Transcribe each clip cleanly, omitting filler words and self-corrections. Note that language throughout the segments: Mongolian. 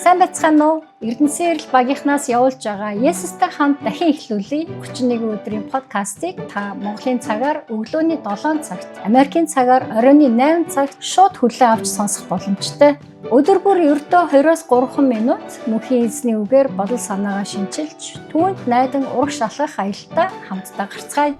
Сайн байцгаана уу? Эрдэнэсийн эрэл багийнхнаас явуулж байгаа Есүстэй хамт дахин эхлүүлье. 31 өдрийн подкастыг та Монголын цагаар өглөөний 7 цагт, Америкийн цагаар оройн 8 цагт шууд хүлээн авч сонсох боломжтой. Өдөр бүр ердөө 2-3 минут мөнхийн эзний үгээр бодол санаагаа шинчилж, түүнд найдан ураг шалгах аялалтаа хамтдаа гарцгаая.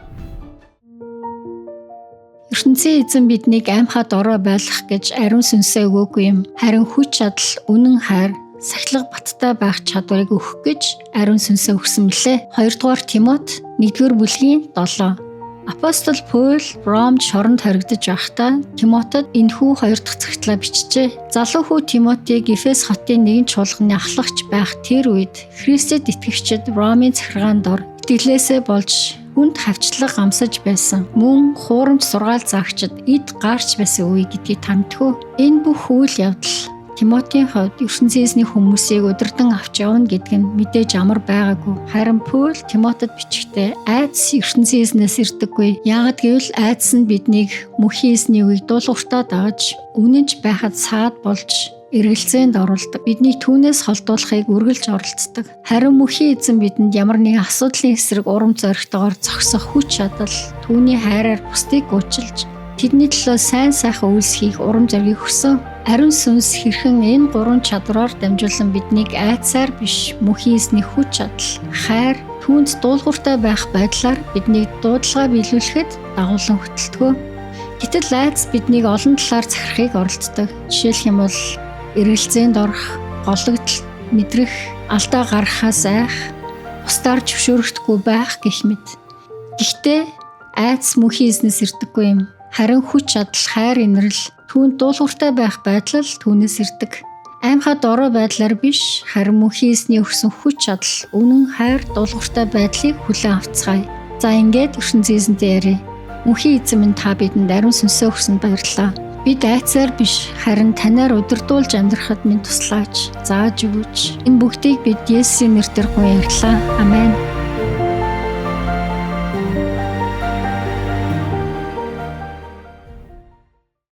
ертөнцийн эзэн биднийг аймхад ороо байлгах гэж ариун сүнсээ өгөөгүй юм. Харин хүч чадал, үнэн хайр, сахилга баттай байх чадварыг өгөх гэж ариун сүнсээ өгсөн мөлий. 2 дугаар Тимот 1-р бүлгийн 7. Апостол Паул Ромд шоронд хоригдож байхдаа Тимотед энэхүү 2 дахь цагтлаа бичжээ. Залуу хүү Тимотийг Эфес хотын нэгэн чуулганы ахлагч байх тэр үед Христэд итгэгчид Ромын захиргаанд ор итгэлээсээ болж хүнд хавчлаг амсаж байсан. Мөн хуурамч сургаал заагчид эд гарч байсан үе гэдгийг тамтгүй. Энэ бүх үйл явдал Тимотийн хувьд ертөнцийн эзний хүмүүсийг удирдан авч явна гэдэг нь мэдээж амар байгаагүй. Харин Паул Тимотед бичгтээ айдас ертөнцийн эзнээс ирдэггүй. Яагад гэвэл айдас нь биднийг мөнхийн эзний үгийг дуулууртаа дагаж үнэнч байхад саад болж эргэлзээнд оруулдаг. Бидний түүнээс холдуулахыг үргэлж оролцдог. Харин мөнхийн эзэн бидэнд ямар нэгэн асуудлын эсрэг урам зоригтойгоор зогсох хүч чадал, түүний хайраар бусдыг гүйчилж, тэдний төлөө сайн сайхан үйлс хийх урам зориг өгсөн. Ариун сүнс хэрхэн энэ 3 чадвараар дамжуулан биднийг айдсаар биш, мөнхийн эзний хүч чадал, хайр, түүнд дуулууртай байх байдлаар биднийг дуудлага биелүүлэхэд дагуулan хөтөлдөг. Гэтэл айдас биднийг олон талаар захирахыг оролддог. Жишээлх юм бол эргэлзээнд орох, гологдол мэдрэх, алдаа гаргахаас айх, бусдаар зөвшөөрөхдөггүй байх гэх мэт. Гэхдээ айдас мөнхийн эзнээс ирдэггүй юм. Харин хүч чадал, хайр, инрэл, түүнд дуулууртай байх байдал түүнээс ирдэг. Аймхад ороо байдлаар биш, харин мөнхийн эзний өгсөн хүч чадал, үнэн хайр, дуулууртай байдлыг хүлээн авцгаая. За ингээд ертөнцийн эзэнтэй ярив. Мөнхийн эзэн минь та бидэнд ариун сүнсээ өгсөнд баярлалаа. Бид айцаар биш, харин танаар удирдуулж амьдрахад минь туслаач, зааж өгөөч. Энэ бүгдийг бид Есүсийн нэрээр гуйж ярьлаа. Амен.